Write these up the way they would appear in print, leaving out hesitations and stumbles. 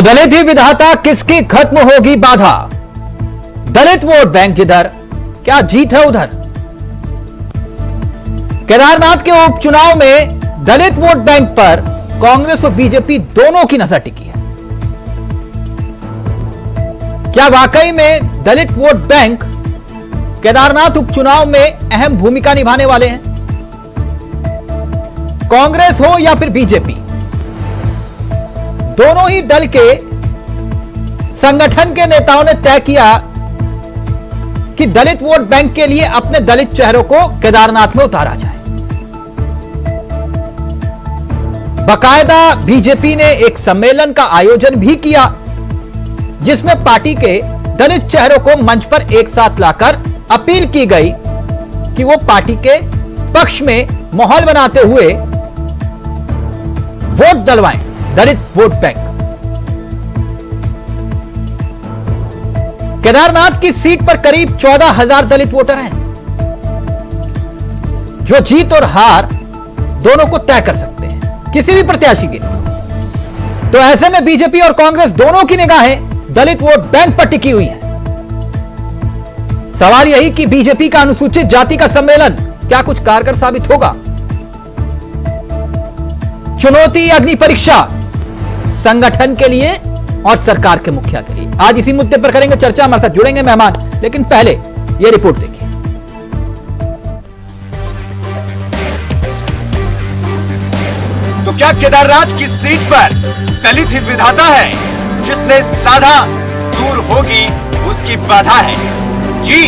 तो दलित ही विधाता किसकी खत्म होगी बाधा। दलित वोट बैंक जिधर क्या जीत है उधर। केदारनाथ के उपचुनाव में दलित वोट बैंक पर कांग्रेस और बीजेपी दोनों की नजर टिकी है। क्या वाकई में दलित वोट बैंक केदारनाथ उपचुनाव में अहम भूमिका निभाने वाले हैं। कांग्रेस हो या फिर बीजेपी, दोनों ही दल के संगठन के नेताओं ने तय किया कि दलित वोट बैंक के लिए अपने दलित चेहरों को केदारनाथ में उतारा जाए। बाकायदा बीजेपी ने एक सम्मेलन का आयोजन भी किया जिसमें पार्टी के दलित चेहरों को मंच पर एक साथ लाकर अपील की गई कि वो पार्टी के पक्ष में माहौल बनाते हुए वोट डलवाएं दलित वोट बैंक। केदारनाथ की सीट पर करीब 14,000 दलित वोटर हैं जो जीत और हार दोनों को तय कर सकते हैं किसी भी प्रत्याशी के लिए। तो ऐसे में बीजेपी और कांग्रेस दोनों की निगाहें दलित वोट बैंक पर टिकी हुई हैं। सवाल यही कि बीजेपी का अनुसूचित जाति का सम्मेलन क्या कुछ कारगर साबित होगा। चुनौती अग्नि परीक्षा संगठन के लिए और सरकार के मुखिया के लिए। आज इसी मुद्दे पर करेंगे चर्चा। हमारे साथ जुड़ेंगे मेहमान, लेकिन पहले यह रिपोर्ट देखिए। तो क्या केदारनाथ की सीट पर दलित ही विधाता है, जिसने साधा दूर होगी उसकी बाधा है। जी,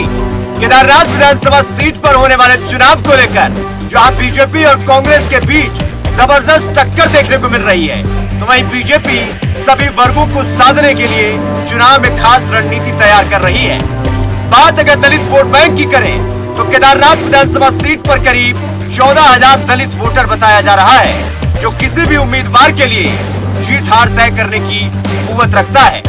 केदारनाथ विधानसभा सीट पर होने वाले चुनाव को लेकर जहां बीजेपी और कांग्रेस के बीच जबरदस्त टक्कर देखने को मिल रही है, तो वहीं बीजेपी सभी वर्गों को साधने के लिए चुनाव में खास रणनीति तैयार कर रही है। बात अगर दलित वोट बैंक की करें तो केदारनाथ विधानसभा सीट पर करीब 14,000 दलित वोटर बताया जा रहा है, जो किसी भी उम्मीदवार के लिए जीत हार तय करने की कुव्वत रखता है।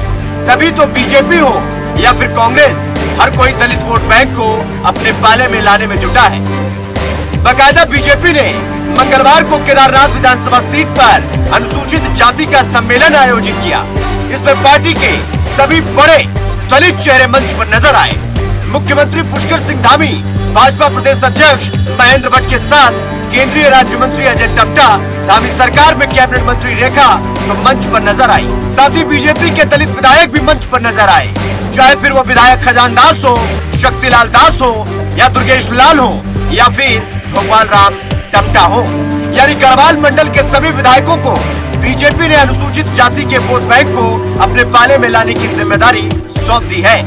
तभी तो बीजेपी हो या फिर कांग्रेस, हर कोई दलित वोट बैंक को अपने पाले में लाने में जुटा है। बाकायदा बीजेपी ने मंगलवार को केदारनाथ विधानसभा सीट पर अनुसूचित जाति का सम्मेलन आयोजित किया। इसमें पार्टी के सभी बड़े दलित चेहरे मंच पर नजर आए। मुख्यमंत्री पुष्कर सिंह धामी, भाजपा प्रदेश अध्यक्ष महेंद्र भट्ट के साथ केंद्रीय राज्य मंत्री अजय टम्टा, धामी सरकार में कैबिनेट मंत्री रेखा तो मंच पर नजर आई। साथ ही बीजेपी के दलित विधायक भी मंच पर नजर आए, चाहे फिर वो विधायक खजान दास हो, शक्तिलाल दास हो या दुर्गेश लाल हो या फिर भोपाल राम टम्टा हो। यानी गढ़वाल मंडल के सभी विधायकों को बीजेपी ने अनुसूचित जाति के वोट बैंक को अपने पाले में लाने की जिम्मेदारी सौंप दी है।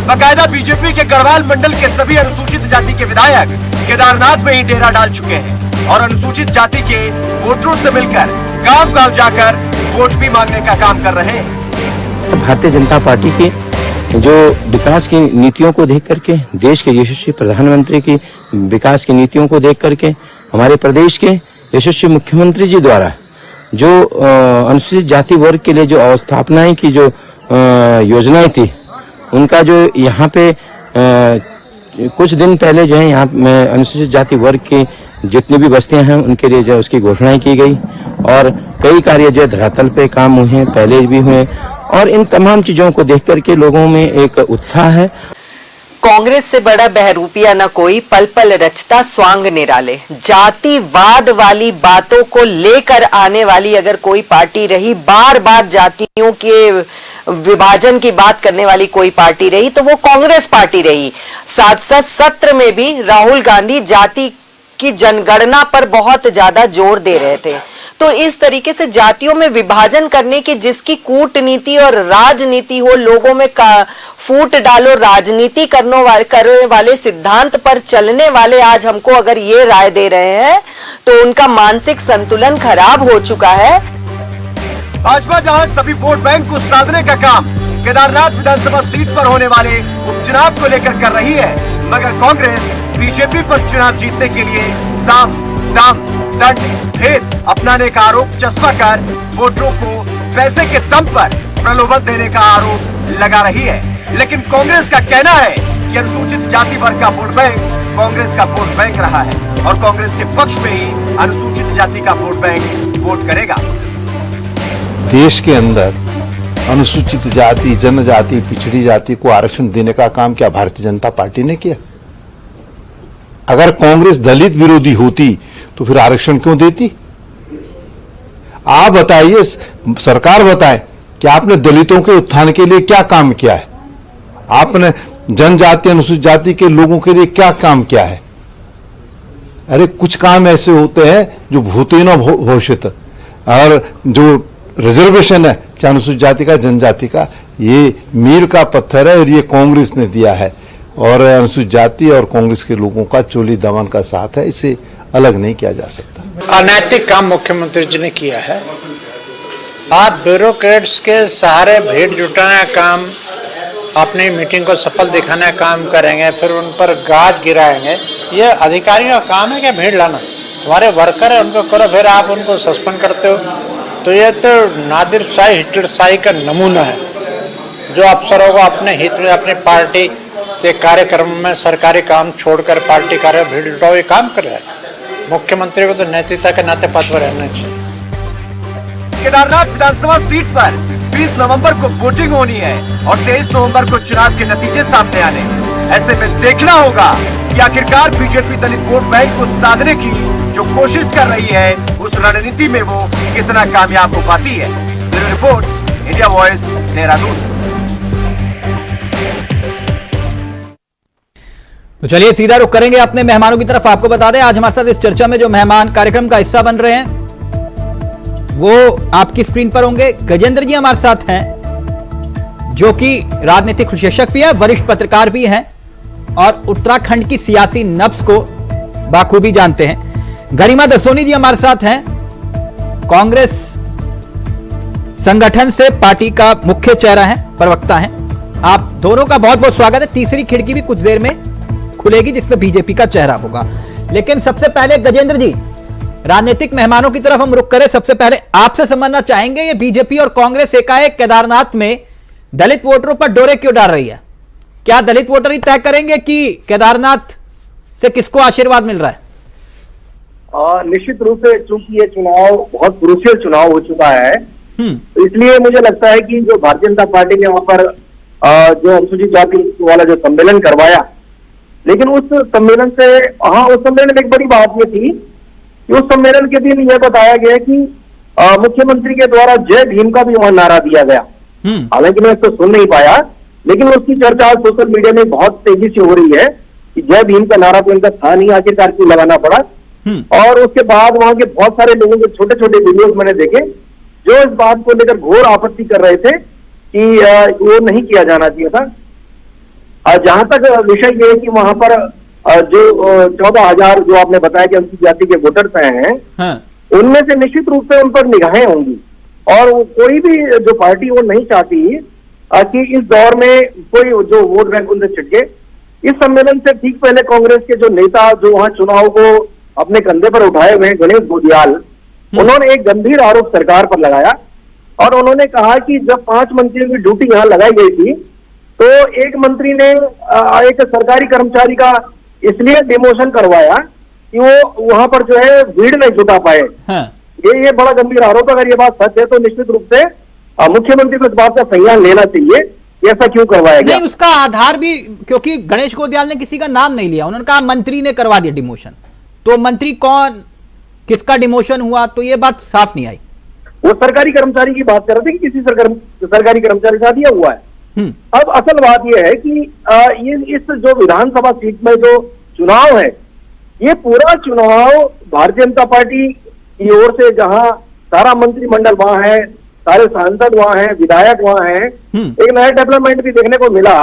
बाकायदा बीजेपी के गढ़वाल मंडल के सभी अनुसूचित जाति के विधायक केदारनाथ में ही डेरा डाल चुके हैं और अनुसूचित जाति के वोटरों से मिलकर गांव-गांव जाकर वोट भी मांगने का काम कर रहे हैं। भारतीय जनता पार्टी की जो विकास की नीतियों को देख करके, देश के यशस्वी प्रधानमंत्री की विकास की नीतियों को देख करके, हमारे प्रदेश के यशस्वी मुख्यमंत्री जी द्वारा जो अनुसूचित जाति वर्ग के लिए जो अवस्थापनाएं की जो योजनाएं थी, उनका जो यहाँ पे कुछ दिन पहले जो है यहाँ अनुसूचित जाति वर्ग की जितनी भी बस्तियां हैं उनके लिए जो उसकी घोषणाएं की गई और कई कार्य जो धरातल पे काम हुए हैं, पहले भी हुए, और इन तमाम चीजों को देख करके लोगों में एक उत्साह है। कांग्रेस से बड़ा बहरूपिया न कोई, पल पल रचता स्वांग निराले। जातिवाद वाली बातों को लेकर आने वाली अगर कोई पार्टी रही, बार बार जातियों के विभाजन की बात करने वाली कोई पार्टी रही, तो वो कांग्रेस पार्टी रही। संसद सत्र में भी राहुल गांधी जाति की जनगणना पर बहुत ज्यादा जोर दे रहे थे। तो इस तरीके से जातियों में विभाजन करने की जिसकी कूटनीति और राजनीति हो, लोगों में फूट डालो राजनीति करने वाले सिद्धांत पर चलने वाले आज हमको अगर ये राय दे रहे हैं तो उनका मानसिक संतुलन खराब हो चुका है। भाजपा जहां सभी वोट बैंक को साधने का काम केदारनाथ विधानसभा सीट पर होने वाले उपचुनाव को लेकर कर रही है, मगर कांग्रेस बीजेपी पर चुनाव जीतने के लिए साम दाम दंड भेद अपनाने का आरोप चस्पा कर वोटरों को पैसे के दम पर प्रलोभन देने का आरोप लगा रही है। लेकिन कांग्रेस का कहना है कि अनुसूचित जाति वर्ग का वोट बैंक कांग्रेस का वोट बैंक रहा है और कांग्रेस के पक्ष में ही अनुसूचित जाति का वोट बैंक वोट करेगा। देश के अंदर अनुसूचित जाति, जनजाति, पिछड़ी जाति को आरक्षण देने का काम क्या भारतीय जनता पार्टी ने किया? अगर कांग्रेस दलित विरोधी होती तो फिर आरक्षण क्यों देती? आप बताइए, सरकार बताए कि आपने दलितों के उत्थान के लिए क्या काम किया है, आपने जनजाति, अनुसूचित जाति के लोगों के लिए क्या काम किया है? अरे कुछ काम ऐसे होते हैं जो भूते न भविष्यत, और जो रिजर्वेशन है चाहे अनुसूचित जाति का, जनजाति का, ये मील का पत्थर है और ये कांग्रेस ने दिया है, और अनुसूचित जाति और कांग्रेस के लोगों का चोली दमन का साथ है, इसे अलग नहीं किया जा सकता। अनैतिक काम मुख्यमंत्री जी ने किया है। आप ब्यूरोक्रेट्स के सहारे भीड़ जुटाने का काम, अपनी मीटिंग को सफल दिखाने का काम करेंगे, फिर उन पर गाज गिराएंगे। ये अधिकारियों का काम है क्या भीड़ लाना? तुम्हारे वर्कर है, उनको करो, फिर आप उनको सस्पेंड करते हो। तो ये तो नादिर शाही, हिटलर शाही का नमूना है, जो अफसरों को अपने हित में, अपनी पार्टी के कार्यक्रम में सरकारी काम छोड़कर पार्टी कार्य भीड़ जुटाओ, ये काम कर रहा है। मुख्यमंत्री को तो नैतिकता के नाते पद पर रहना चाहिए। केदारनाथ विधानसभा सीट पर 20 नवंबर को वोटिंग होनी है और 23 नवंबर को चुनाव के नतीजे सामने आने हैं। ऐसे में देखना होगा कि आखिरकार बीजेपी दलित वोट बैंक को साधने की जो कोशिश कर रही है, उस रणनीति में वो कितना कामयाब हो पाती है। Bureau report, India voice, Dehradun. तो चलिए सीधा रुख करेंगे अपने मेहमानों की तरफ। आपको बता दें, आज हमारे साथ इस चर्चा में जो मेहमान कार्यक्रम का हिस्सा बन रहे हैं वो आपकी स्क्रीन पर होंगे। गजेंद्र जी हमारे साथ हैं, जो कि राजनीतिक विशेषज्ञ भी है, वरिष्ठ पत्रकार भी हैं और उत्तराखंड की सियासी नब्ज को बाखूबी जानते हैं। गरिमा दसोनी जी हमारे साथ हैं, कांग्रेस संगठन से पार्टी का मुख्य चेहरा है, प्रवक्ता हैं। आप दोनों का बहुत बहुत स्वागत है। तीसरी खिड़की भी कुछ देर में खुलेगी जिसमें बीजेपी का चेहरा होगा। लेकिन सबसे पहले गजेंद्र जी, राजनीतिक मेहमानों की तरफ हम रुक करें। सबसे पहले आपसे समझना चाहेंगे, ये बीजेपी और कांग्रेस एकाएक केदारनाथ में दलित वोटरों पर डोरे क्यों डाल रही है? क्या दलित वोटर ही तय करेंगे कि केदारनाथ से किसको आशीर्वाद मिल रहा है? निश्चित रूप से, चूंकि ये चुनाव बहुत क्रूशियल चुनाव हो चुका है, तो इसलिए मुझे लगता है कि जो भारतीय जनता पार्टी ने वहां पर जो अनुसूचित जाति वाला जो सम्मेलन करवाया, लेकिन उस सम्मेलन से, उस सम्मेलन में एक बड़ी बात ये थी कि उस सम्मेलन के दिन यह बताया गया कि मुख्यमंत्री के द्वारा जय भीम का भी वहां नारा दिया गया। हालांकि मैं इसको सुन नहीं पाया, लेकिन उसकी चर्चा आज सोशल मीडिया में बहुत तेजी से हो रही है कि जय भीम का नारा तो इनका था नहीं, आखिरकार क्यों लगाना पड़ा। और उसके बाद वहां के बहुत सारे लोगों के छोटे छोटे वीडियोज मैंने देखे जो इस बात को लेकर घोर आपत्ति कर रहे थे कि वो नहीं किया जाना चाहिए था। जहां तक विषय ये है कि वहां पर जो 14,000 जो आपने बताया कि अनुसूचित जाति के वोटर्स हैं, उनमें से निश्चित रूप से उन पर निगाहें होंगी और कोई भी जो पार्टी वो नहीं चाहती कि इस दौर में कोई जो वोट बैंक उनसे छिटके। इस सम्मेलन से ठीक पहले कांग्रेस के जो नेता जो वहां चुनाव को अपने कंधे पर उठाए हुए हैं, गणेश गोदियाल, उन्होंने एक गंभीर आरोप सरकार पर लगाया और उन्होंने कहा कि जब 5 मंत्रियों की ड्यूटी यहां लगाई गई थी तो एक मंत्री ने एक सरकारी कर्मचारी का इसलिए डिमोशन करवाया कि वो वहां पर जो है भीड़ नहीं जुटा पाए। ये बड़ा गंभीर आरोप। अगर ये बात सच है तो निश्चित रूप से मुख्यमंत्री को इस बात का संज्ञान लेना चाहिए, ऐसा क्यों करवाया गया। नहीं, उसका आधार भी, क्योंकि गणेश गोदियाल ने किसी का नाम नहीं लिया, उन्होंने कहा मंत्री ने करवा दिया डिमोशन। तो मंत्री कौन, किसका डिमोशन हुआ, तो ये बात साफ नहीं आई। वो सरकारी कर्मचारी की बात कर रहे थे कि किसी सरकारी कर्मचारी का दिया हुआ है। अब असल बात यह है कि ये इस जो विधानसभा सीट में जो चुनाव है, ये पूरा चुनाव भारतीय जनता पार्टी की ओर से, जहां सारा मंत्रिमंडल वहां है, सारे सांसद वहां हैं, विधायक वहां हैं, एक नया डेवलपमेंट भी देखने को मिला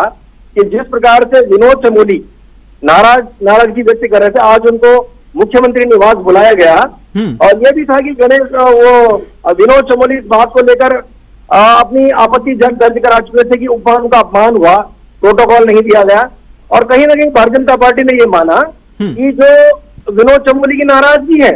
कि जिस प्रकार से विनोद चमोली नाराजगी व्यक्त कर रहे थे, आज उनको मुख्यमंत्री निवास बुलाया गया। और यह भी था कि गणेश वो विनोद चमोली इस बात को लेकर अपनी आपत्ति दर्ज करा चुके थे कि उनका अपमान हुआ, प्रोटोकॉल नहीं दिया गया। और कहीं ना कहीं भारतीय जनता पार्टी ने यह माना कि जो विनोद चमोली की नाराजगी है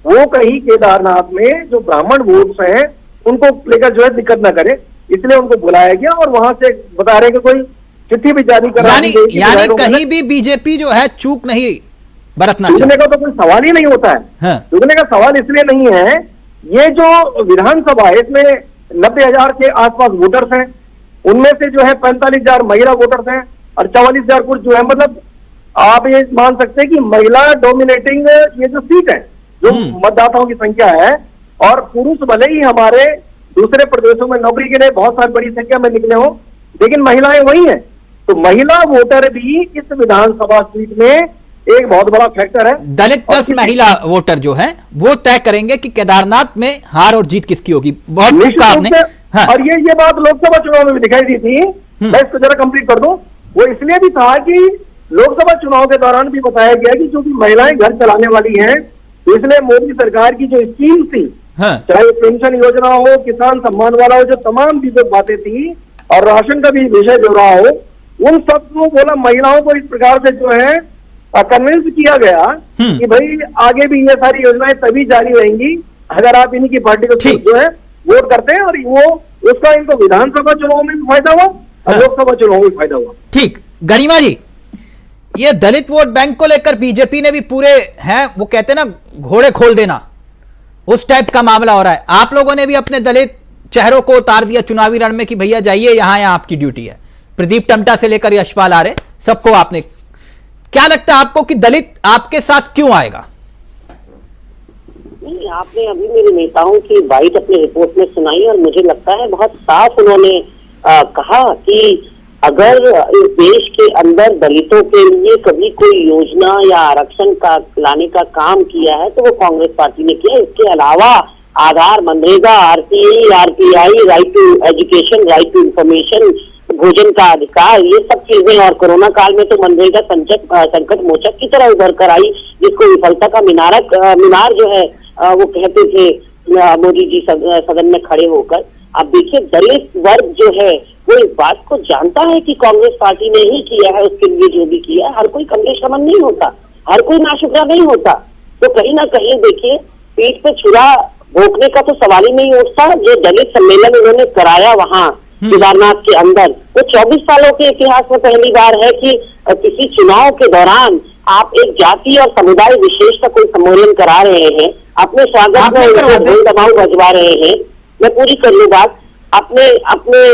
वो कहीं केदारनाथ में जो ब्राह्मण वोट्स हैं उनको लेकर जो है दिक्कत ना करे, इसलिए उनको बुलाया गया। और वहां से बता रहे कि कोई चिट्ठी भी जारी करा, यानी कहीं भी बीजेपी जो है चूक नहीं बरतना। चूकने का तो कोई सवाल ही नहीं होता है। चूकने का सवाल इसलिए नहीं है, ये जो विधानसभा है इसमें 90,000 के आसपास वोटर्स हैं, उनमें से जो है 45,000 महिला वोटर्स हैं और 44,000 पुरुष जो है, मतलब आप ये मान सकते हैं कि महिला डोमिनेटिंग ये जो सीट है, जो मतदाताओं की संख्या है, और पुरुष भले ही हमारे दूसरे प्रदेशों में नौकरी के लिए बहुत सारी बड़ी संख्या में निकले हों, लेकिन महिलाएं वही हैं। तो महिला वोटर भी इस विधानसभा सीट में एक बहुत बड़ा फैक्टर है। दलित प्लस महिला वोटर जो है वो तय करेंगे कि केदारनाथ में हार और जीत किसकी होगी। बहुत निश्चित आपने रूप से, हाँ। और ये बात लोकसभा चुनाव में भी दिखाई दी थी। मैं इसको जरा कंप्लीट कर दूं। वो इसलिए भी था कि लोकसभा चुनाव के दौरान भी बताया गया कि चूंकि महिलाएं घर चलाने वाली हैं, तो इसलिए मोदी सरकार की जो स्कीम थी, हाँ। चाहे पेंशन योजना हो, किसान सम्मान वाला हो, जो तमाम चीजें बातें थी, और राशन का भी विषय जो रहा हो, उन सबको बोला महिलाओं को इस प्रकार से जो है कन्विंस किया गया कि भाई आगे भी ये सारी योजनाएं तभी जारी रहेंगी अगर आप इन्हीं की पार्टी को जो है वोट करते हैं, और वो उसका इनको विधानसभा चुनाव में भी फायदा हुआ और लोकसभा चुनाव में फायदा हुआ। ठीक, गरिमा जी, ये दलित वोट बैंक को लेकर बीजेपी ने भी पूरे हैं, वो कहते हैं ना घोड़े खोल देना, उस टाइप का मामला हो रहा है। आप लोगों ने भी अपने दलित चेहरों को उतार दिया चुनावी रण में कि भैया जाइए, यहां आपकी ड्यूटी है। प्रदीप टमटा से लेकर यशपाल आर्य सबको आपने, क्या लगता है आपको कि दलित आपके साथ क्यों आएगा? नहीं, आपने अभी मेरे नेताओं की बाइट अपने रिपोर्ट में सुनाई और मुझे लगता है बहुत साफ उन्होंने कहा कि अगर इस देश के अंदर दलितों के लिए कभी कोई योजना या आरक्षण का लाने का काम किया है तो वो कांग्रेस पार्टी ने किया। इसके अलावा Aadhaar, MNREGA, RTE, RPI, right to education, right to information, भोजन का अधिकार, ये सब चीजें, और कोरोना काल में तो मनरेगा संकट मोचक की तरह उभर कर आई, जिसको विफलता का मीनार जो है वो कहते थे मोदी जी सदन में खड़े होकर। अब देखिए, दलित वर्ग जो है वो इस बात को जानता है कि कांग्रेस पार्टी ने ही किया है, उसके लिए जो भी किया है। हर कोई कमलेश रमन नहीं होता, हर कोई नाशुक्रा नहीं होता। तो कहीं ना कहीं देखिए, पीठ पे छुरा भोंकने का तो सवाल ही नहीं उठता। जो दलित सम्मेलन उन्होंने कराया वहाँ केदारनाथ के अंदर, वो 24 सालों के इतिहास में पहली बार है कि किसी चुनाव के दौरान आप एक जाति और समुदाय विशेष का कोई सम्मेलन करा रहे हैं, अपने स्वागत में ढोल दमाऊ बजवा रहे हैं। मैं पूरी कर लूँ बात, अपने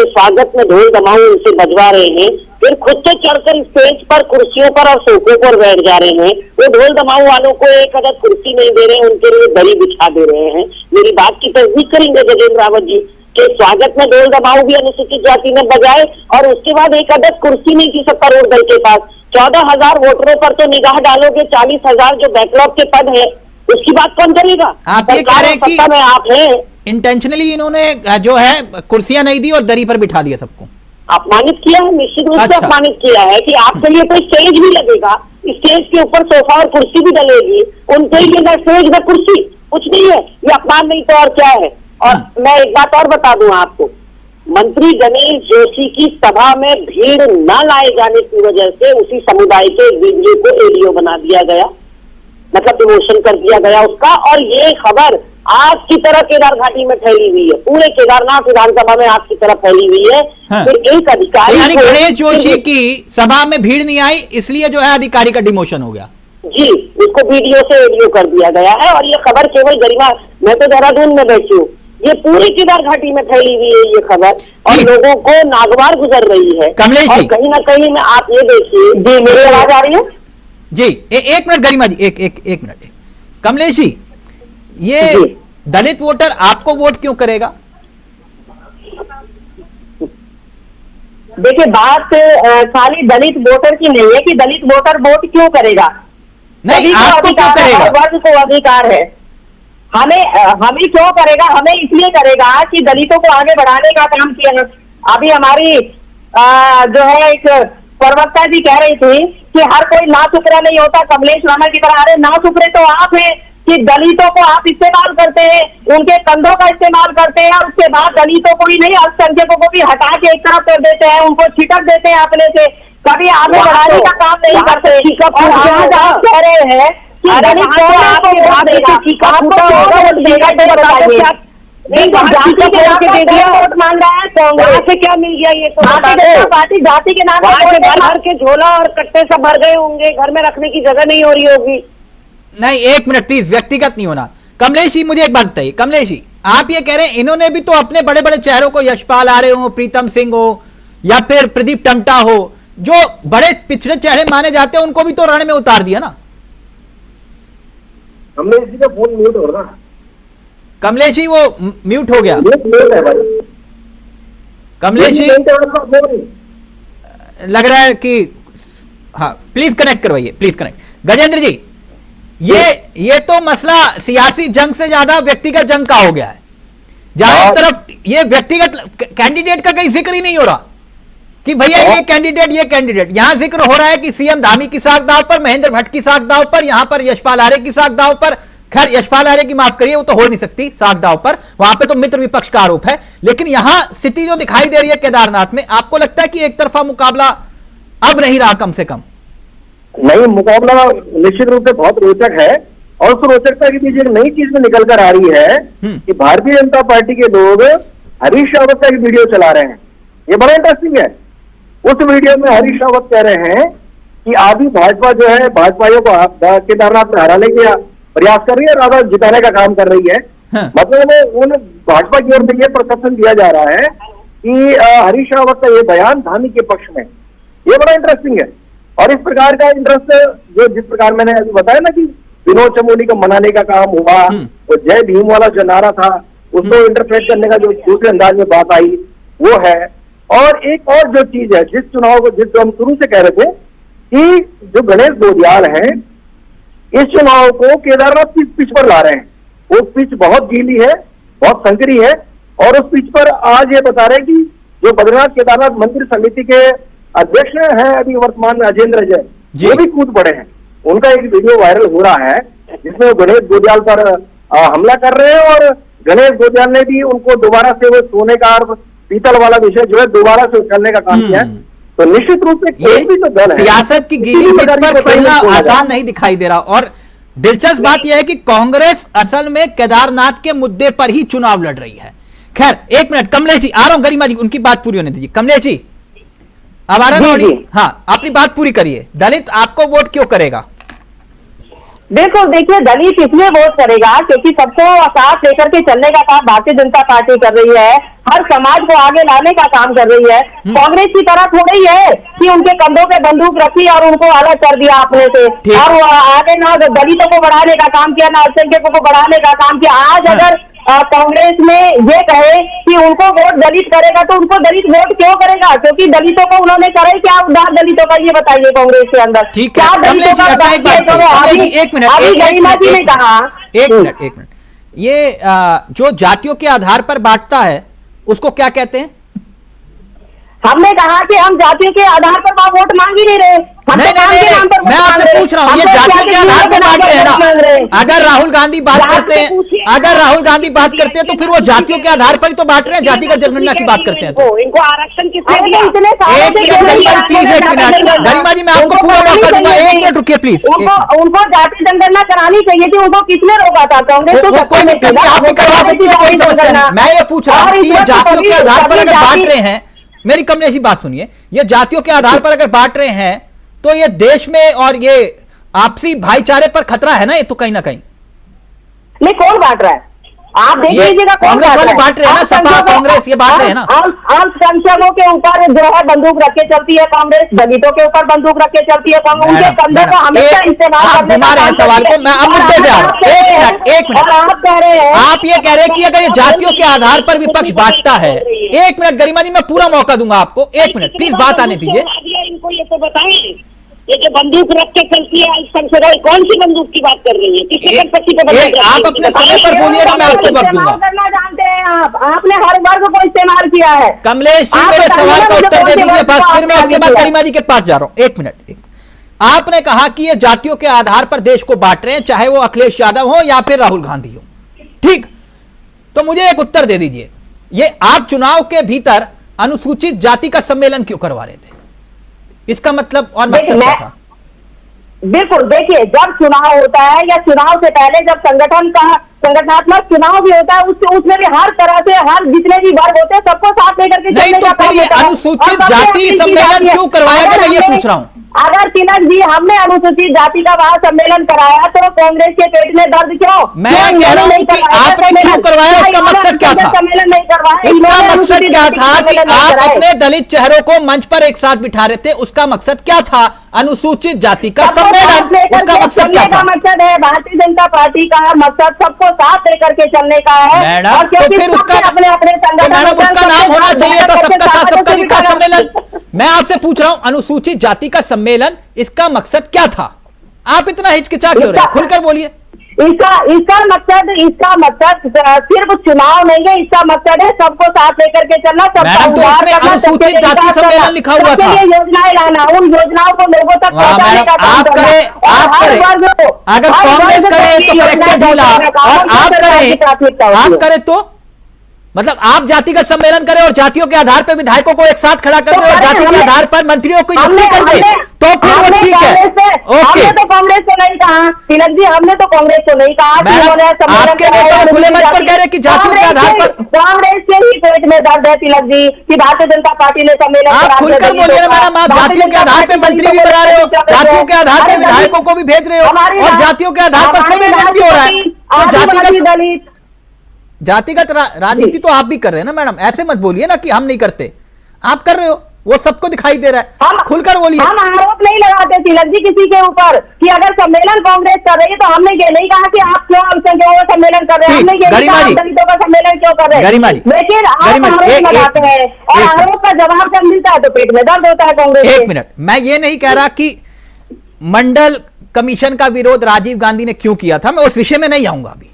स्वागत में ढोल दमाऊ उनसे बजवा रहे हैं, फिर खुद तो चढ़कर स्टेज पर कुर्सियों पर और सोफों पर बैठ जा रहे हैं। वो ढोल दमाऊ वालों को एक अदद कुर्सी नहीं दे रहे हैं, उनके लिए दरी बिछा दे रहे हैं। मेरी बात की तस्दीक करेंगे गजेंद्र रावत जी के स्वागत में ढोल दमाऊ भी अनुसूचित जाति ने बजाए, और उसके बाद एक अदद कुर्सी नहीं थी सत्तारूढ़ दल के पास। 14,000 वोटरों पर तो निगाह डालोगे, 40,000 जो बैकलॉग के पद है उसकी बात कौन करेगा? आप ये कह रहे हैं कि में आप हैं, इंटेंशनली इन्होंने जो है कुर्सियां नहीं दी और दरी पर बिठा दिया सबको, अपमानित किया है, निश्चित रूप से अच्छा। अपमानित किया है कि आपके लिए कोई स्टेज भी लगेगा, स्टेज के ऊपर सोफा और कुर्सी भी डलेगी, उनके लिए ना स्टेज ना कुर्सी, कुछ नहीं है। ये अपमान नहीं तो और क्या है? और मैं एक बात और बता दूं आपको, मंत्री गणेश जोशी की सभा में भीड़ न लाए जाने की वजह से उसी समुदाय के वीडियो को रेडियो बना दिया गया, मतलब प्रमोशन कर दिया गया उसका, और ये खबर आग की तरह केदार घाटी में फैली हुई है, पूरे केदारनाथ विधानसभा में आग की तरह फैली हुई है। हाँ। फिर एक अधिकारी, यानी गणेश जोशी की सभा में भीड़ नहीं आई, इसलिए जो है अधिकारी का डिमोशन हो गया। जी, उसको वीडियो से रेडियो कर दिया गया है, और ये खबर केवल गरिमा, मैं तो देहरादून में बैठी हूँ, ये पूरी केदार घाटी में फैली हुई है ये खबर, और लोगों को नागवार गुजर रही है। कमलेश जी, और कहीं ना कहीं में आप ये देखिए, जी मेरी आवाज आ रही है जी? एक मिनट गरिमा जी, एक मिनट। कमलेश जी, ये दलित वोटर आपको वोट क्यों करेगा? देखिए, बात खाली दलित वोटर की नहीं है कि दलित वोटर वोट क्यों करेगा। नहीं, आपको क्यों करेगा? वर्ग को अधिकार है, हमें क्यों करेगा? हमें इसलिए करेगा कि दलितों को आगे बढ़ाने का काम किया। अभी हमारी जो है एक प्रवक्ता जी कह रही थी कि हर कोई ना सुपरा नहीं होता, कमलेश रमन की तरह। अरे ना सुपरे तो आप हैं कि दलितों को आप इस्तेमाल करते हैं, उनके कंधों का इस्तेमाल करते हैं, और उसके बाद दलितों को भी नहीं, अल्पसंख्यकों को भी हटा के एक तरफ कर देते हैं, उनको छिटक देते हैं अपने से, कभी आगे बढ़ाने का काम नहीं करते। और आज आप कह रहे हैं कि दलित को वोट मांग रहा है कांग्रेस से, क्या मिल गया? ये तो पार्टी जाति के नाम पर भर के झोला और कट्टे सब भर गए होंगे, घर में रखने की जगह नहीं हो रही होगी। नहीं, एक मिनट प्लीज, व्यक्तिगत नहीं होना। कमलेश जी, मुझे एक बात बताइए, कमलेश जी, आप ये कह रहे हैं इन्होंने भी तो अपने बड़े बड़े चेहरों को, यशपाल आर्य हो, प्रीतम सिंह हो या फिर प्रदीप टमटा हो, जो बड़े पिछड़े चेहरे माने जाते हैं, उनको भी तो रण में उतार दिया ना। कमलेश जी का फोन म्यूट हो रहा। कमलेश जी वो म्यूट हो गया। म्यूट है भाई। कमलेश जी लग रहा है कि हाँ, प्लीज कनेक्ट करवाइए, प्लीज कनेक्ट। गजेंद्र जी, ये तो मसला सियासी जंग से ज्यादा व्यक्तिगत जंग का हो गया है, जहां एक तरफ ये व्यक्तिगत कैंडिडेट का कहीं जिक्र ही नहीं हो रहा कि भैया ये कैंडिडेट, यहां जिक्र हो रहा है कि सीएम धामी की साख दाव पर, महेंद्र भट्ट की साख दाव पर, यहां पर यशपाल आर्य की साख दाव पर। खैर यशपाल आर्य की माफ करिए, वो तो हो नहीं सकती साख दाव पर, वहां पे तो मित्र विपक्ष का आरोप है। लेकिन यहां स्थिति जो दिखाई दे रही है केदारनाथ में, आपको लगता है कि एक तरफा मुकाबला अब नहीं रहा कम से कम? नहीं, मुकाबला निश्चित रूप से बहुत रोचक है, और उस रोचकता के पीछे एक नई चीज में निकल कर आ रही है कि भारतीय जनता पार्टी के लोग हरीश रावत का एक वीडियो चला रहे हैं। ये बड़ा इंटरेस्टिंग है। उस वीडियो में हरीश रावत कह रहे हैं कि आधी भाजपा जो है भाजपाइयों को केदारनाथ में हराने का प्रयास कर रही है, राधा जिताने का काम कर रही है। मतलब उन भाजपा की ओर से यह परसेप्शन दिया जा रहा है कि हरीश रावत का ये बयान धामी के पक्ष में, ये बड़ा इंटरेस्टिंग है। और इस प्रकार का इंटरेस्ट जो जिस प्रकार मैंने अभी बताया ना कि विनोद चमोली को मनाने का काम हुआ, तो जय भीम वाला जो नारा था उसको इंटरप्रेट करने का जो दूसरे अंदाज में बात आई वो है। और एक और जो चीज है, जिस चुनाव को जिस हम शुरू से कह रहे थे कि जो गणेश गोदियाल है, इस चुनाव को केदारनाथ की पिच पर ला रहे हैं। वो पिच बहुत गीली है, बहुत संकरी है, और उस पिच पर आज ये बता रहे हैं कि जो बद्रीनाथ केदारनाथ मंदिर समिति के अध्यक्ष हैं अभी वर्तमान में अजेंद्र जय, ये भी कूद पड़े हैं। उनका एक वीडियो वायरल हो रहा है जिसमें वो गणेश गोदियाल पर हमला कर रहे हैं, और गणेश गोदियाल ने भी उनको दोबारा से वो सोने का और पीतल वाला विषय जो है दोबारा से उछलने का काम किया है। तो निश्चित रूप से कोई भी तो दल है, सियासत की गीली पिच पर खेलना आसान नहीं दिखाई दे रहा। और दिलचस्प बात यह है कि कांग्रेस असल में केदारनाथ के मुद्दे पर ही चुनाव लड़ रही है। खैर एक मिनट, कमलेश जी आ रहा हूं, गरिमा जी उनकी बात पूरी होने दीजिए। कमलेश जी अब आ रहा है, हाँ अपनी बात पूरी करिए। दलित आपको वोट क्यों करेगा? बिल्कुल, देखिए दलित इसलिए वोट करेगा क्योंकि सबको साथ लेकर के चलने का काम भारतीय जनता पार्टी कर रही है, हर समाज को आगे लाने का काम कर रही है। कांग्रेस की तरह थोड़ी है कि उनके कंधों पे बंदूक रखी और उनको अलग कर दिया अपने से, और वो आगे ना दलितों को बढ़ाने का काम किया, ना अल्पसंख्यकों को बढ़ाने का काम किया। आज अगर कांग्रेस में ये कहे कि उनको वोट दलित करेगा तो उनको दलित वोट क्यों करेगा? क्योंकि दलितों को उन्होंने करे क्या उद्धार दलितों का, ये बताइए कांग्रेस के अंदर क्या दलितों का उद्धार किया? एक मिनट, ये जो जातियों के आधार पर बांटता है उसको क्या कहते हैं? हमने कहा कि हम जातियों के आधार पर वोट मांग ही नहीं रहे। नहीं, मैं आपसे पूछ रहा हूँ, ये जातियों के आधार पर बांट रहे हैं ना। अगर राहुल गांधी बात करते हैं, तो फिर वो जातियों के आधार पर ही तो बांट रहे हैं, जातिगत जनगणना की बात करते हैं तो। इनको आरक्षण किसने दिया? प्लीज एक मिनट गरिमा जी, मैं आपको पूरा मौका दूंगा, एक मिनट रुकिए प्लीज। उनको जाति जनगणना करानी चाहिए थी, उनको किसने रोका था? कांग्रेस तो आप भी करवा सकती है, कोई समस्या नहीं। मैं ये पूछ रहा हूँ कि ये जातियों के आधार पर अगर बांट रहे हैं, मेरी कमलेश जी बात सुनिए, ये जातियों के आधार पर अगर बांट रहे हैं तो ये देश में और ये आपसी भाईचारे पर खतरा है ना, ये तो कहीं ना कहीं। नहीं, कौन बांट रहा है? आप देख लीजिएगा, कांग्रेस वाले बांट रहे हैं ना, सपा कांग्रेस ये बांट रहे हैं ना। अल्पसंख्यकों के ऊपर जो है बंदूक रख के चलती है कांग्रेस, दलितों के ऊपर बंदूक रख के चलती है कांग्रेस, उनके कंधों को हमेशा इस्तेमाल करने का काम। सवाल को मैं अब मुद्दे पे आ रहा हूं, एक मिनट। आप कह रहे हैं, आप ये कह रहे हैं कि अगर ये जातियों के आधार पर विपक्ष बांटता है, एक मिनट गरिमा जी, मैं पूरा मौका दूंगा आपको, एक मिनट प्लीज बात आने दीजिए। इनको ये तो बताएं, ये जो बंदूक रख के चलती है अल्पसंख्यक, कौन सी बंदूक की बात कर रही है? किसने संपत्ति पे बंदूक रखी है? आप अपने समय पर बोलिएगा, मैं आपको वक्त दूंगा। करना जानते हैं आपने हर वर्ग को इस्तेमाल किया है। कमलेश जी मेरे सवाल का उत्तर दे दीजिए बस, फिर मैं उसके बाद गरिमा जी के पास जा रहा हूं। एक मिनट, आपने कहा कि ये जातियों के आधार पर देश को बांट रहे हैं, चाहे वो अखिलेश यादव हो या फिर राहुल गांधी हो, ठीक? तो मुझे एक उत्तर दे दीजिए, ये आप चुनाव के भीतर अनुसूचित जाति का सम्मेलन क्यों करवा रहे थे? इसका मतलब और मकसद क्या था? बिल्कुल, देखिए जब चुनाव होता है या चुनाव से पहले जब संगठन का संगठनात्मक चुनाव भी होता है, उसमें भी हर तरह से हर जितने भी वर्ग होते हैं सबको साथ लेकर के नहीं तो फिर ये अनुसूचित जाति सम्मेलन क्यों करवाया गया, मैं ये पूछ रहा हूँ। अगर तिलक जी हमने अनुसूचित जाति का वहां सम्मेलन कराया तो कांग्रेस के पेट में दर्द क्यों? मैं कह रहा हूँ कि आपने क्यों करवाया, उसका मकसद क्या था? सम्मेलन नहीं करवाया, उसका मकसद क्या था कि आप अपने दलित चेहरों को मंच पर एक साथ बिठा रहे थे, उसका मकसद क्या था? अनुसूचित जाति का सम्मेलन, उसका मकसद क्या था? मकसद है भारतीय जनता पार्टी का मकसद सबको साथ लेकर के चलने का है। मैडम तो फिर उसका अपने अपने मैडम उसका नाम होना चाहिए था सबका साथ सबका विकास सम्मेलन। मैं आपसे पूछ रहा हूं अनुसूचित जाति का सम्मेलन, इसका मकसद क्या था? आप इतना हिचकिचा क्यों रहे? खुलकर बोलिए। इसका मकसद सिर्फ चुनाव नहीं है, इसका मकसद है सबको साथ लेकर के चलना, सबका उद्धार करना, अनुसूचित जाति सम्मेलन लिखा हुआ था, योजनाएं लाना, उन योजनाओं को लोगों तक पहुंचाने का काम आप करें। अगर कांग्रेस करे तो कलेक्टर ढीला, और आप करें तो मतलब आप जातिगत सम्मेलन करें और जातियों के आधार पर विधायकों को एक साथ खड़ा कर दे और जाति के आधार पर मंत्रियों को नियुक्ति कर दे, तो फिर वो ठीक है। हमने तो कांग्रेस को नहीं कहा तिलक जी, हमने तो कांग्रेस को नहीं कहा। आपके नेता खुले मंच पर कह रहे कि जातियों के आधार पर कांग्रेस के ही पेट में दर्द है तिलक जी कि भारतीय जनता पार्टी ने सम्मेलन। आप खुलकर बोलिए ना मैडम, आप जातियों के आधार पर मंत्री भी बना रहे हो, जातियों के आधार पर विधायकों को भी भेज रहे हो और जातियों के आधार पर सम्मेलन भी हो रहा है। जातिगत राजनीति तो आप भी कर रहे हैं ना मैडम, ऐसे मत बोलिए ना कि हम नहीं करते, आप कर रहे हो, वो सबको दिखाई दे रहा है। खुलकर बोलिए। हम आरोप नहीं लगाते तिलक जी किसी के ऊपर कि अगर सम्मेलन कांग्रेस कर रही है तो हमने ये नहीं कहा कि आप क्यों सम्मेलन कर रहे हैं, हमने ये नहीं कहा दलितों का सम्मेलन क्यों कर रहे हैं, लेकिन आप आरोप लगाते हैं और आरोप का जवाब जब मिलता है तो पेट में दर्द होता है कांग्रेस। एक मिनट, मैं ये नहीं कह रहा कि मंडल कमीशन का विरोध राजीव गांधी ने क्यों किया था, मैं उस विषय में नहीं आऊंगा अभी।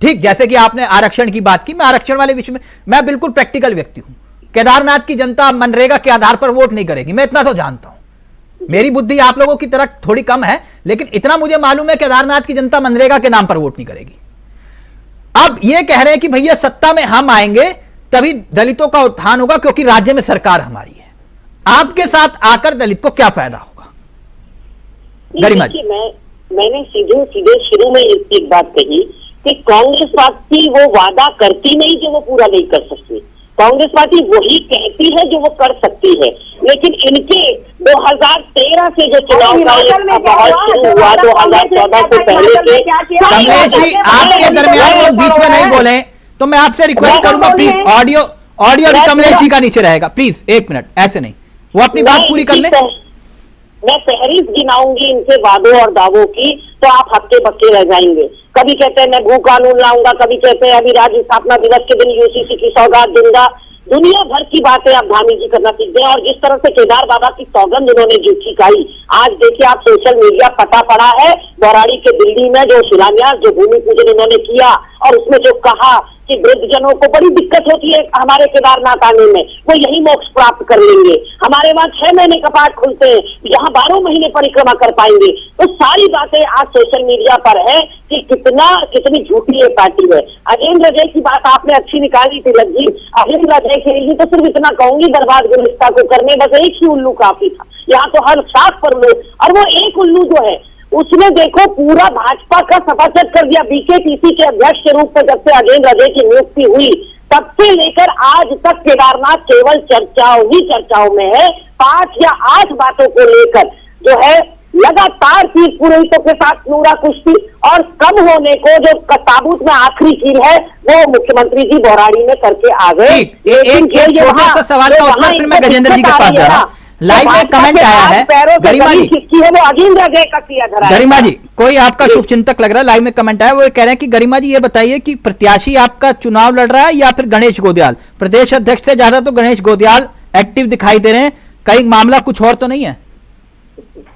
ठीक, जैसे कि आपने आरक्षण की बात की, मैं आरक्षण वाले विषय में मैं बिल्कुल प्रैक्टिकल व्यक्ति हूं। केदारनाथ की जनता मनरेगा के आधार पर वोट नहीं करेगी, मैं इतना तो जानता हूं। मेरी बुद्धि आप लोगों की तरह थोड़ी कम है, लेकिन इतना मुझे मालूम है केदारनाथ की जनता मनरेगा के नाम पर वोट नहीं करेगी। अब ये कह रहे हैं कि भैया सत्ता में हम आएंगे तभी दलितों का उत्थान होगा क्योंकि राज्य में सरकार हमारी है। आपके साथ आकर दलित को क्या फायदा होगा? गरिमा जी, मैंने सीधे शुरू में एक बात कही कि कांग्रेस पार्टी वो वादा करती नहीं जो वो पूरा नहीं कर सकती, कांग्रेस पार्टी वही कहती है जो वो कर सकती है। लेकिन इनके 2013 से जो चुनाव का माहौल शुरू हुआ 2014 से पहले के कमलेश जी आपके दरमियान लोग बीच में नहीं बोले तो मैं आपसे रिक्वेस्ट करूंगा प्लीज ऑडियो भी कमलेश जी का नीचे रहेगा, प्लीज 1 मिनट, ऐसे नहीं, वो अपनी बात पूरी कर ले। मैं फहरिस्त गिनाऊंगी इनके वादों और दावों की तो आप हक्के बक्के रह जाएंगे। कभी कहते हैं मैं भू कानून लाऊंगा, कभी कहते हैं अभी राज्य स्थापना दिवस के दिन यूसीसी की सौगात दूंगा, दुनिया भर की बातें अब धामी जी करना सीख गए। और जिस तरह से केदार बाबा की सौगंध उन्होंने झूठी खाई, आज देखिए आप सोशल मीडिया पता पड़ा है बौराड़ी के दिल्ली में जो शिलान्यास जो भूमि पूजन उन्होंने किया और उसमें जो कहा कि वृद्धजनों को बड़ी दिक्कत होती है हमारे केदारनाथ आने में, वो यही मोक्ष प्राप्त कर लेंगे, हमारे वहाँ 6 महीने कपाट खुलते हैं, यहाँ 12 महीने परिक्रमा कर पाएंगे। तो सारी बातें आज सोशल मीडिया पर है कि कितनी झूठी ये पार्टी है। अजेंद्र अजय की बात आपने अच्छी निकाली थी तिलक जी, अजेंद्र अजय के लिए तो सिर्फ इतना कहूंगी बर्बाद गुलिस्ता को करने बस एक ही उल्लू काफी था, यहाँ तो हर सात पर लोग, और वो एक उल्लू जो है उसने देखो पूरा भाजपा का सफाचट कर दिया। बीकेटीसी के अध्यक्ष के रूप में जब से अजेंद्र अजय की नियुक्ति हुई तब से लेकर आज तक केदारनाथ केवल चर्चाओं में है। 5 या 8 बातों को लेकर जो है लगातार तीर पुरोहितों के साथ नूरा कुश्ती, और कम होने को जो ताबूत में आखिरी कील है वो मुख्यमंत्री जी बौराड़ी में करके आ गए। एक छोटा सा सवाल का उत्तर फिर मैं गजेंद्र जी के पास जा रहा हूं। लाइव में कमेंट आया है गरिमा जी, गरिमा जी कोई आपका शुभचिंतक लग रहा है, लाइव में कमेंट आया, वो कह रहे हैं कि गरिमा जी ये बताइए कि प्रत्याशी आपका चुनाव लड़ रहा है या फिर गणेश गोदियाल? प्रदेश अध्यक्ष से ज्यादा तो गणेश गोदियाल एक्टिव दिखाई दे रहे हैं, कहीं मामला कुछ और तो नहीं है?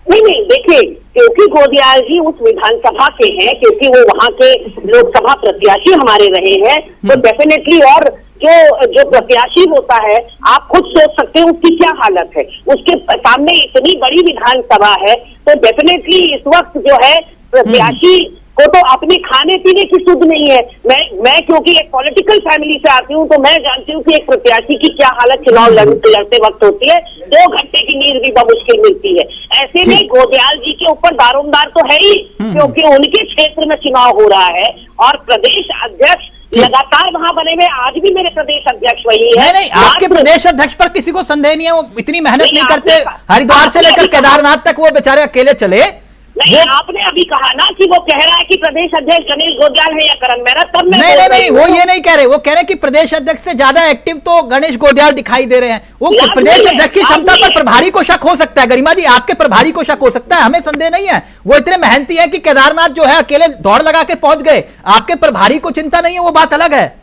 नहीं देखिए, क्योंकि गोदियाल जी उस विधानसभा के हैं, क्योंकि वो वहाँ के लोकसभा प्रत्याशी हमारे रहे हैं, तो डेफिनेटली, और जो प्रत्याशी होता है आप खुद सोच सकते हैं उसकी क्या हालत है, उसके सामने इतनी बड़ी विधानसभा है, तो डेफिनेटली इस वक्त जो है प्रत्याशी को तो अपने खाने पीने की सुध नहीं है। मैं क्योंकि एक पॉलिटिकल फैमिली से आती हूँ, तो मैं जानती हूँ कि एक प्रत्याशी की क्या हालत चुनाव लड़ते वक्त होती है। 2 घंटे की नींद भी बमुश्किल मिलती है। ऐसे में गोदयाल जी के ऊपर दारोमदार तो है ही, क्योंकि उनके क्षेत्र में चुनाव हो रहा है और प्रदेश अध्यक्ष लगातार वहां बने हुए, आज भी मेरे प्रदेश अध्यक्ष वही है। नहीं, आपके प्रदेश अध्यक्ष पर किसी को संदेह नहीं है, वो इतनी मेहनत नहीं करते। हरिद्वार से लेकर केदारनाथ तक वो बेचारे अकेले चले। नहीं, आपने अभी कहा ना कि वो कह रहा है कि प्रदेश अध्यक्ष गणेश गोदयाल है या करण मेहरा, तब मैं नहीं, वो ये नहीं कह रहे। वो कह रहे कि प्रदेश अध्यक्ष से ज्यादा एक्टिव तो गणेश गोदयाल दिखाई दे रहे हैं। वो प्रदेश अध्यक्ष की क्षमता पर प्रभारी को शक हो सकता है। गरिमा जी, आपके प्रभारी को शक हो सकता है, हमें संदेह नहीं है। वो इतने मेहनती है कि केदारनाथ जो है अकेले दौड़ लगा के पहुंच गए। आपके प्रभारी को चिंता नहीं है, वो बात अलग है।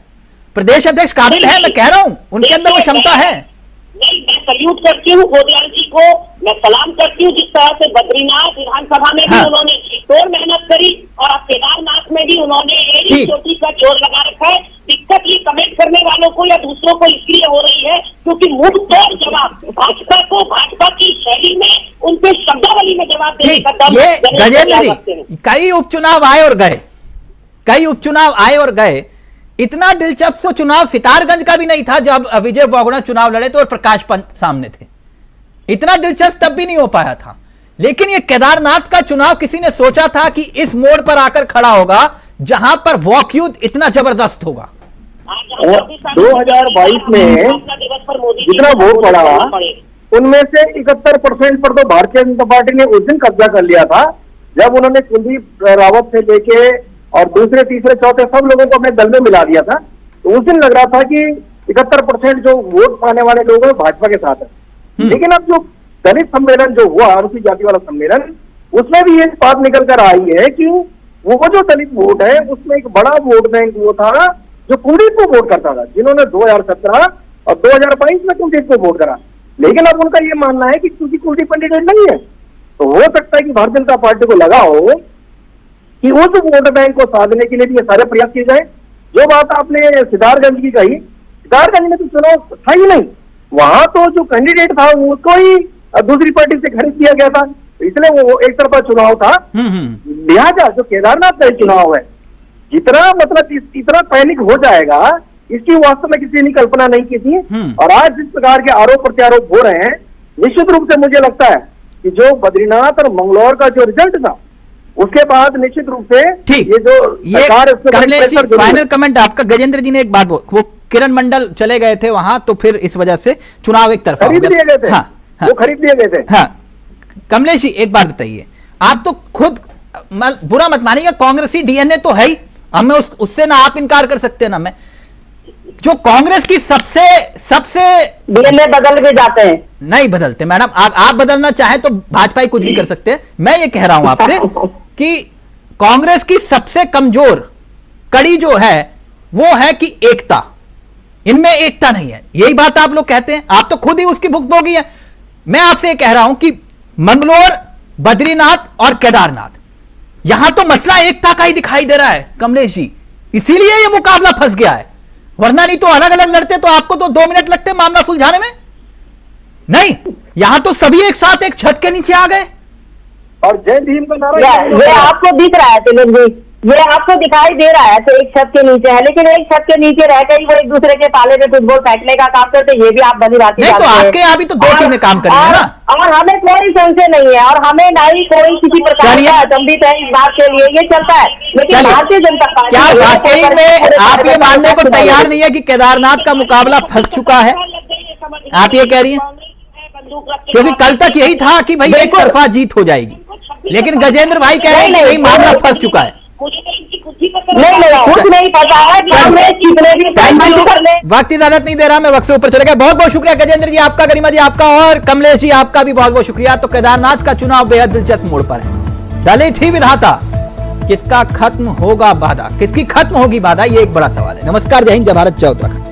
प्रदेश अध्यक्ष काबिल है, मैं कह रहा हूं, उनके अंदर वो क्षमता है। नहीं, मैं सल्यूट करती हूँ गोदयाल जी को, मैं सलाम करती हूँ जिस तरह से बद्रीनाथ विधानसभा में भी उन्होंने तोड़ मेहनत करी और अब केदारनाथ में भी उन्होंने एक चोटी का जोर लगा रखा है। दिक्कत ये कमेंट करने वालों को या दूसरों को इसलिए हो रही है क्योंकि मुंह तोड़ जवाब भाजपा को भाजपा की शैली में उनके शब्दावली में जवाब देने का दम। ये गजेंद्र जी, कई उपचुनाव आए और गए, इतना दिलचस्प तो चुनाव सितारगंज का भी नहीं था जब विजय बहुगुणा चुनाव लड़े थे और प्रकाश पंत सामने थे। इतना दिलचस्प तब भी नहीं हो पाया था। लेकिन ये केदारनाथ का चुनाव किसी ने सोचा था कि इस मोड़ पर आकर खड़ा होगा जहां पर वॉक युद्ध इतना जबरदस्त होगा। 2022 में जितना वोट पड़ा उनमें से 71% पर तो भारतीय जनता पार्टी ने उस दिन कब्जा कर लिया था जब उन्होंने कुलदीप रावत से लेके और दूसरे तीसरे चौथे सब लोगों को अपने दल में मिला दिया था। तो उस दिन लग रहा था कि 71% जो वोट पाने वाले लोग हैं भाजपा के साथ है। लेकिन अब जो दलित सम्मेलन जो हुआ, अनुसूचित जाति वाला सम्मेलन, उसमें भी ये बात निकल कर आई है कि वो जो दलित वोट है उसमें एक बड़ा वोट बैंक वो था जो कुलदीप को वोट करता था, जिन्होंने 2017 और 2022 में कुलदीप को वोट करा। लेकिन अब उनका ये मानना है कि क्योंकि कुलदीप कैंडिडेट नहीं है तो हो सकता है कि भारतीय जनता पार्टी को लगा हो कि उस वोट बैंक को साधने के लिए भी ये सारे प्रयास किए जाए। जो बात आपने सिद्धार्थगंज की कही, सिद्धार्थगंज में तो चुनाव था ही नहीं, वहां तो जो कैंडिडेट था उसको ही दूसरी पार्टी से खरीद दिया गया था, इसलिए वो एक तरफा चुनाव था। लिहाजा जो केदारनाथ का चुनाव है, जितना मतलब इतना पैनिक हो जाएगा इसकी वास्तव में किसी ने कल्पना नहीं की थी। और आज जिस प्रकार के आरोप प्रत्यारोप हो रहे हैं, निश्चित रूप से मुझे लगता है कि जो बद्रीनाथ और मंगलौर का जो रिजल्ट था उसके बाद निश्चित रूप से ये फाइनल कमेंट आपका। गजेंद्र जी ने एक बात वो किरण मंडल चले गए थे वहां, तो फिर इस वजह से चुनाव एक तरफा खरीद लिए गए थे। हाँ, वो खरीद लिए गए थे। हाँ, कमलेश जी एक बात बताइए, आप तो खुद बुरा मत मानिएगा, कांग्रेसी डीएनए तो है ही, हमें उससे ना आप इनकार कर सकते ना मैं। जो कांग्रेस की सबसे डीएनए बदल भी जाते हैं। नहीं बदलते मैडम, आप बदलना चाहे तो भाजपा ही कुछ भी कर सकते हैं। मैं ये कह रहा हूं आपसे कि कांग्रेस की सबसे कमजोर कड़ी जो है वो है कि एकता, इनमें एकता नहीं है। यही बात आप लोग कहते हैं, आप तो खुद ही उसकी भुगतभोगी है। मैं आपसे ये कह रहा हूं कि मंगलौर, बद्रीनाथ और केदारनाथ, यहां तो मसला एकता का ही दिखाई दे रहा है कमलेश जी, इसीलिए ये मुकाबला फंस गया है। वरना नहीं तो अलग अलग लड़ते तो आपको तो 2 मिनट लगते मामला सुलझाने में। नहीं, यहां तो सभी एक साथ एक छत के नीचे आ गए। और जय भीम का नारा ये आपको दिख रहा है तिलक जी, ये आपको दिखाई दे रहा है तो एक छत के नीचे है, लेकिन एक छत के नीचे रहकर ही वो एक दूसरे के पाले पे फुटबॉल फेंकने का काम करते, ये भी आप बनी बात नहीं। तो आपके यहाँ भी तो 2 टीमें काम कर रही है ना। और हमें कोई संशय नहीं है और हमें ना ही कोई किसी प्रकार का अचंभित है इस बात के लिए, ये चलता है। लेकिन भारतीय जनता पार्टी क्या वाकई में आप ये मानने को तैयार नहीं है कि केदारनाथ का मुकाबला फंस चुका है? आप ये कह रही हैं? क्योंकि कल तक यही था कि भाई एक तरफा जीत हो जाएगी, लेकिन गजेंद्र भाई कह रहे हैं कि नहीं, मामला फंस चुका है। कुछ नहीं पता है, वक्त इजाजत नहीं दे रहा, मैं वक्त से ऊपर चले गया। बहुत बहुत शुक्रिया गजेंद्र जी आपका, गरिमा जी आपका और कमलेश जी आपका भी बहुत बहुत शुक्रिया। तो केदारनाथ का चुनाव बेहद दिलचस्प मोड़ पर है। दलित ही विधाता, किसका खत्म होगा बाधा, किसकी खत्म होगी बाधा, ये एक बड़ा सवाल है। नमस्कार, जय हिंद, जय भारत, जय उत्तराखंड।